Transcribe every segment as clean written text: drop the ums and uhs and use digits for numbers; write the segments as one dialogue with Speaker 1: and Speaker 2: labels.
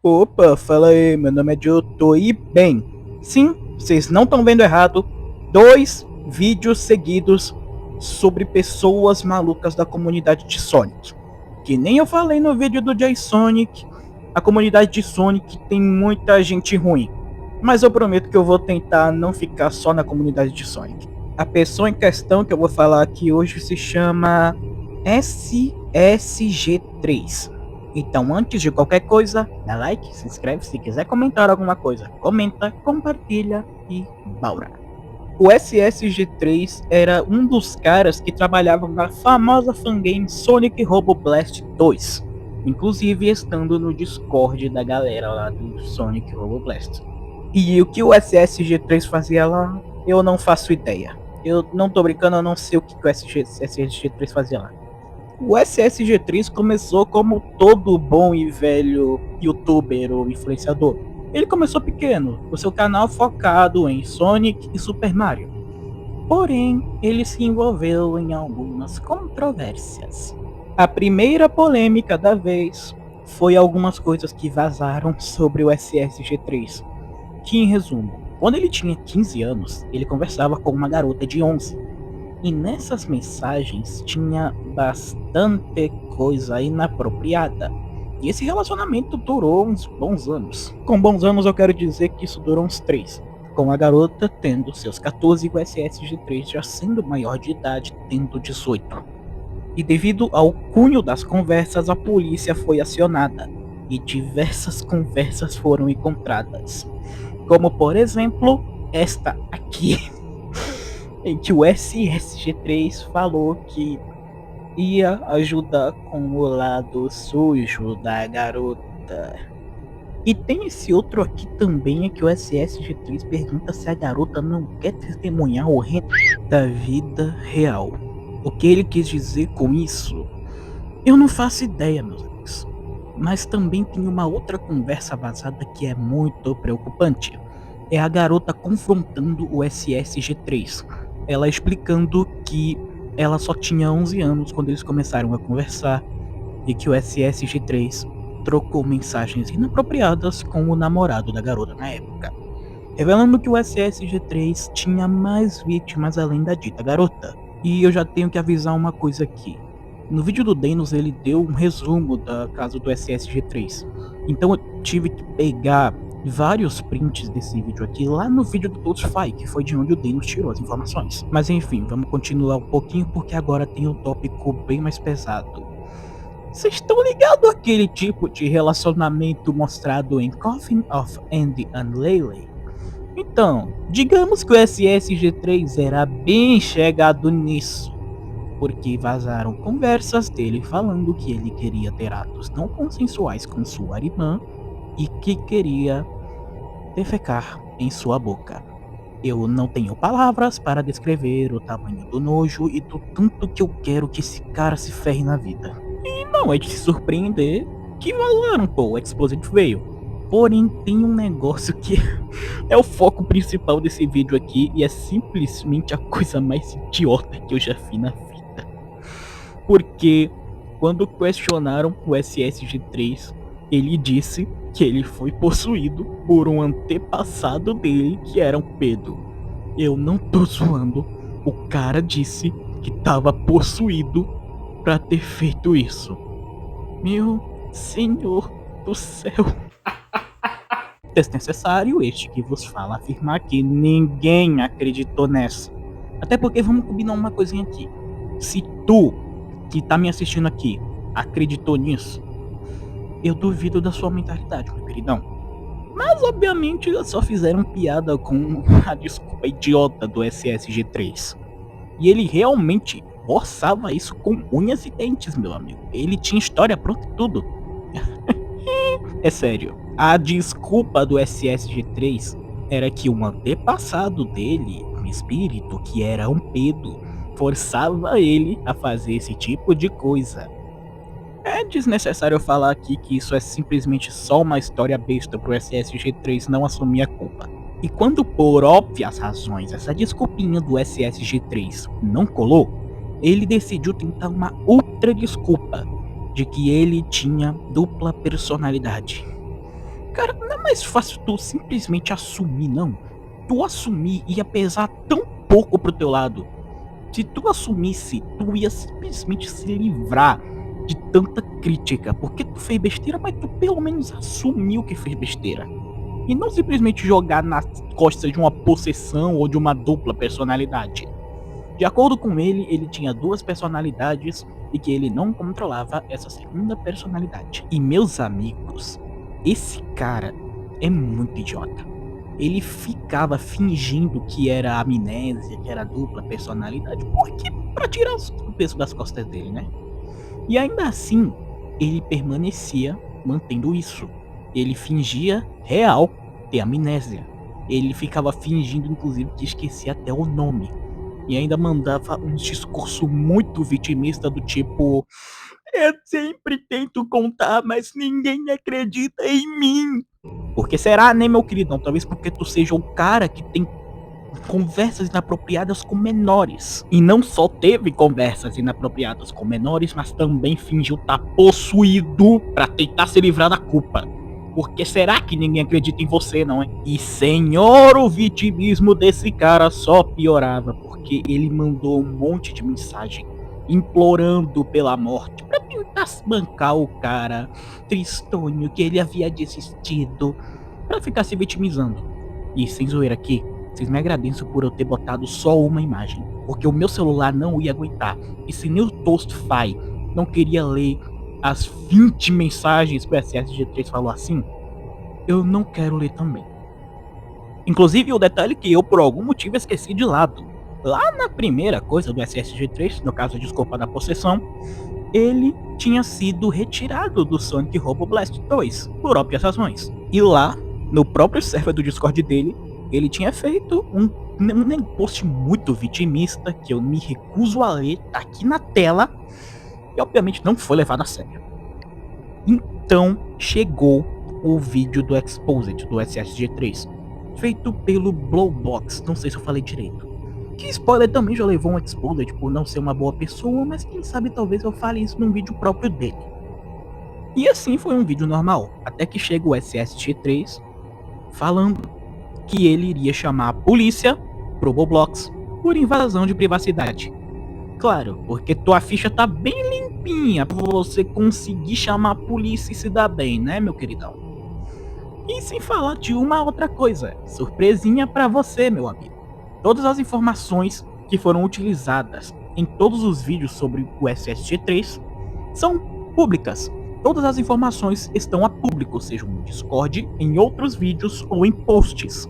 Speaker 1: Opa, fala aí, meu nome é Joto e bem, sim, vocês não estão vendo errado, 2 vídeos seguidos sobre pessoas malucas da comunidade de Sonic. Que nem eu falei no vídeo do Jay Sonic, a comunidade de Sonic tem muita gente ruim, mas eu prometo que eu vou tentar não ficar só na comunidade de Sonic. A pessoa em questão que eu vou falar aqui hoje se chama SSG3. Então, antes de qualquer coisa, dá like, se inscreve, se quiser comentar alguma coisa, comenta, compartilha e bora. O SSG3 era um dos caras que trabalhavam na famosa fangame Sonic Robo Blast 2, inclusive estando no Discord da galera lá do Sonic Robo Blast. E o que o SSG3 fazia lá, eu não faço ideia. Eu não tô brincando, eu não sei o que o SSG3 fazia lá. O SSG3 começou como todo bom e velho youtuber ou influenciador. Ele começou pequeno, o seu canal focado em Sonic e Super Mario. Porém, ele se envolveu em algumas controvérsias. A primeira polêmica da vez foi algumas coisas que vazaram sobre o SSG3. Que, em resumo, quando ele tinha 15 anos, ele conversava com uma garota de 11. E nessas mensagens tinha bastante coisa inapropriada. E esse relacionamento durou uns bons anos. Com bons anos eu quero dizer que isso durou uns 3. Com a garota tendo seus 14 e o SSG3 já sendo maior de idade, tendo 18. E devido ao cunho das conversas, a polícia foi acionada. E diversas conversas foram encontradas. Como por exemplo, esta aqui. Em que o SSG3 falou que ia ajudar com o lado sujo da garota. E tem esse outro aqui também, que o SSG3 pergunta se a garota não quer testemunhar o reino da vida real. O que ele quis dizer com isso, eu não faço ideia, meus amigos. Mas também tem uma outra conversa vazada que é muito preocupante. É a garota confrontando o SSG3. Ela explicando que ela só tinha 11 anos quando eles começaram a conversar e que o SSG3 trocou mensagens inapropriadas com o namorado da garota na época, revelando que o SSG3 tinha mais vítimas além da dita garota. E eu já tenho que avisar uma coisa aqui. No vídeo do Denos ele deu um resumo da casa do SSG3, então eu tive que pegar vários prints desse vídeo aqui lá no vídeo do Toadfy, que foi de onde o Denos tirou as informações. Mas enfim, vamos continuar um pouquinho porque agora tem um tópico bem mais pesado. Vocês estão ligados àquele tipo de relacionamento mostrado em Coffin of Andy and Laylee? Então, digamos que o SSG3 era bem chegado nisso, porque vazaram conversas dele falando que ele queria ter atos não consensuais com sua irmã e que queria defecar em sua boca. Eu não tenho palavras para descrever o tamanho do nojo e do tanto que eu quero que esse cara se ferre na vida. E não é de se surpreender que vazaram, pô, o Exposed veio. Porém, tem um negócio que é o foco principal desse vídeo aqui e é simplesmente a coisa mais idiota que eu já vi na vida. Porque quando questionaram o SSG3, ele disse que ele foi possuído por um antepassado dele que era um pedo. Eu não tô zoando, o cara disse que tava possuído pra ter feito isso. Meu senhor do céu. Desnecessário este que vos fala afirmar que ninguém acreditou nessa. Até porque vamos combinar uma coisinha aqui. Se tu, que tá me assistindo aqui, acreditou nisso, eu duvido da sua mentalidade, meu queridão. Mas obviamente só fizeram piada com a desculpa idiota do SSG3. E ele realmente forçava isso com unhas e dentes, meu amigo. Ele tinha história pronta e tudo. É sério, a desculpa do SSG3 era que um antepassado dele, um espírito que era um pedo, forçava ele a fazer esse tipo de coisa. É desnecessário falar aqui que isso é simplesmente só uma história besta pro SSG3 não assumir a culpa. E quando por óbvias razões essa desculpinha do SSG3 não colou, ele decidiu tentar uma outra desculpa de que ele tinha dupla personalidade. Cara, não é mais fácil tu simplesmente assumir, não? Tu assumir ia pesar tão pouco pro teu lado. Se tu assumisse, tu ia simplesmente se livrar de tanta crítica, porque tu fez besteira, mas tu pelo menos assumiu que fez besteira. E não simplesmente jogar nas costas de uma possessão ou de uma dupla personalidade. De acordo com ele tinha duas personalidades e que ele não controlava essa segunda personalidade. E meus amigos, esse cara é muito idiota. Ele ficava fingindo que era amnésia, que era dupla personalidade, porque para tirar o peso das costas dele, né? E ainda assim, ele permanecia mantendo isso. Ele fingia real ter amnésia. Ele ficava fingindo, inclusive, que esquecia até o nome. E ainda mandava um discurso muito vitimista do tipo: eu sempre tento contar, mas ninguém acredita em mim. Por que será, né, meu queridão? Talvez porque tu seja o cara que tem conversas inapropriadas com menores. E não só teve conversas inapropriadas com menores, mas também fingiu estar possuído para tentar se livrar da culpa. Porque será que ninguém acredita em você, não é? E senhor, o vitimismo desse cara só piorava, porque ele mandou um monte de mensagem implorando pela morte pra tentar bancar o cara tristonho que ele havia desistido, pra ficar se vitimizando. E sem zoeira aqui, vocês me agradeçam por eu ter botado só uma imagem, porque o meu celular não ia aguentar. E se nem o Toastfy não queria ler as 20 mensagens que o SSG3 falou assim, eu não quero ler também. Inclusive o detalhe que eu por algum motivo esqueci de lado. Lá na primeira coisa do SSG3, no caso a desculpa da possessão, ele tinha sido retirado do Sonic Robo Blast 2 por óbvias razões. E lá, no próprio server do Discord dele, ele tinha feito um post muito vitimista que eu me recuso a ler, tá aqui na tela, e obviamente não foi levado a sério. Então chegou o vídeo do Exposed do SSG3, feito pelo Blowbox, não sei se eu falei direito. Que spoiler também já levou um Exposed por não ser uma boa pessoa, mas quem sabe talvez eu fale isso num vídeo próprio dele. E assim foi um vídeo normal, até que chega o SSG3 falando que ele iria chamar a polícia pro Roblox por invasão de privacidade. Claro, porque tua ficha tá bem limpinha pra você conseguir chamar a polícia e se dar bem, né, meu queridão? E sem falar de uma outra coisa, surpresinha pra você, meu amigo. Todas as informações que foram utilizadas em todos os vídeos sobre o SSG3 são públicas. Todas as informações estão a público, seja no Discord, em outros vídeos ou em posts.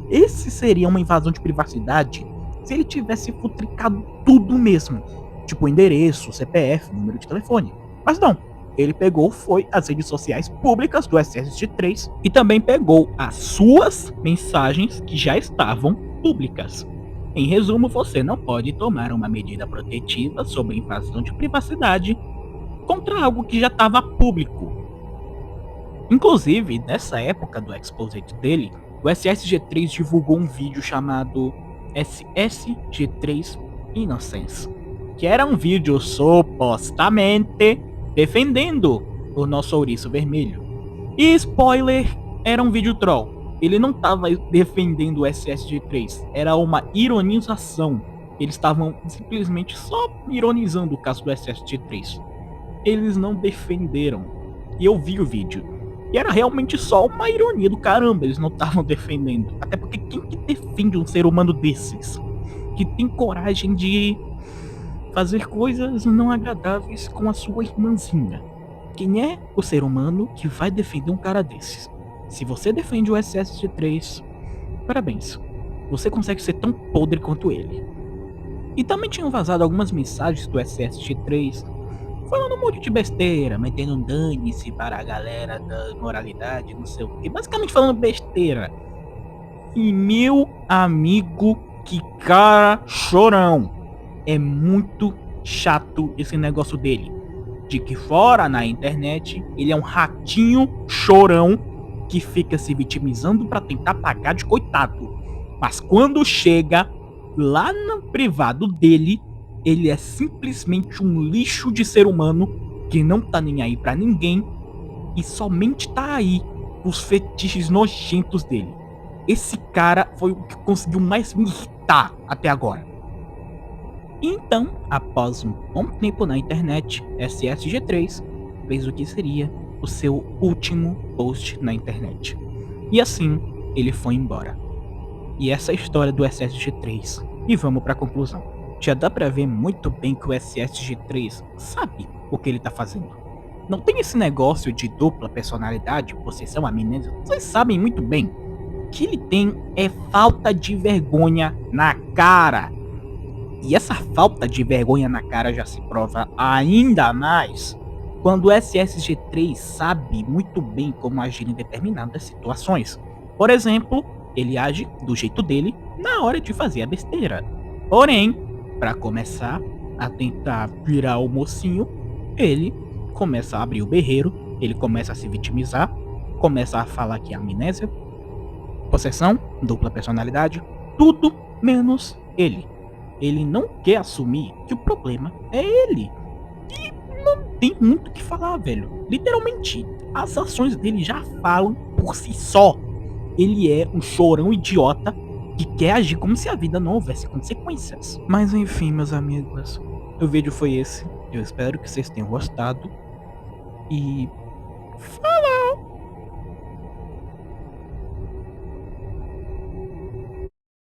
Speaker 1: Esse seria uma invasão de privacidade se ele tivesse futricado tudo mesmo, tipo endereço, CPF, número de telefone. Mas não, ele pegou foi as redes sociais públicas do SSG3 e também pegou as suas mensagens que já estavam públicas. Em resumo, você não pode tomar uma medida protetiva sobre invasão de privacidade contra algo que já estava público. Inclusive, nessa época do Exposed dele, o SSG3 divulgou um vídeo chamado SSG3 Innocence, que era um vídeo supostamente defendendo o nosso ouriço vermelho. E spoiler, era um vídeo troll. Ele não estava defendendo o SSG3, era uma ironização. Eles estavam simplesmente só ironizando o caso do SSG3. Eles não defenderam. E eu vi o vídeo. E era realmente só uma ironia do caramba, eles não estavam defendendo. Até porque quem que defende um ser humano desses? Que tem coragem de fazer coisas não agradáveis com a sua irmãzinha? Quem é o ser humano que vai defender um cara desses? Se você defende o SSG3, parabéns. Você consegue ser tão podre quanto ele. E também tinham vazado algumas mensagens do SSG3 falando um monte de besteira, metendo um dane-se para a galera da moralidade, não sei o que. Basicamente falando besteira. E meu amigo, que cara chorão. É muito chato esse negócio dele. De que fora na internet, ele é um ratinho chorão que fica se vitimizando para tentar pagar de coitado. Mas quando chega lá no privado dele, ele é simplesmente um lixo de ser humano que não tá nem aí pra ninguém e somente tá aí dos fetiches nojentos dele. Esse cara foi o que conseguiu mais me irritar até agora. Então, após um bom tempo na internet, SSG3 fez o que seria o seu último post na internet. E assim, ele foi embora. E essa é a história do SSG3. E vamos para a conclusão. Já dá pra ver muito bem que o SSG3 sabe o que ele tá fazendo. Não tem esse negócio de dupla personalidade, possessão, amnésia. Vocês sabem muito bem. O que ele tem é falta de vergonha na cara. E essa falta de vergonha na cara já se prova ainda mais quando o SSG3 sabe muito bem como agir em determinadas situações. Por exemplo, ele age do jeito dele na hora de fazer a besteira. Porém, para começar a tentar virar o mocinho, ele começa a abrir o berreiro, ele começa a se vitimizar, começa a falar que é amnésia, possessão, dupla personalidade, tudo menos ele. Ele não quer assumir que o problema é ele. E não tem muito o que falar, velho. Literalmente, as ações dele já falam por si só. Ele é um chorão idiota que quer agir como se a vida não houvesse consequências. Mas enfim, meus amigos, o vídeo foi esse. Eu espero que vocês tenham gostado. E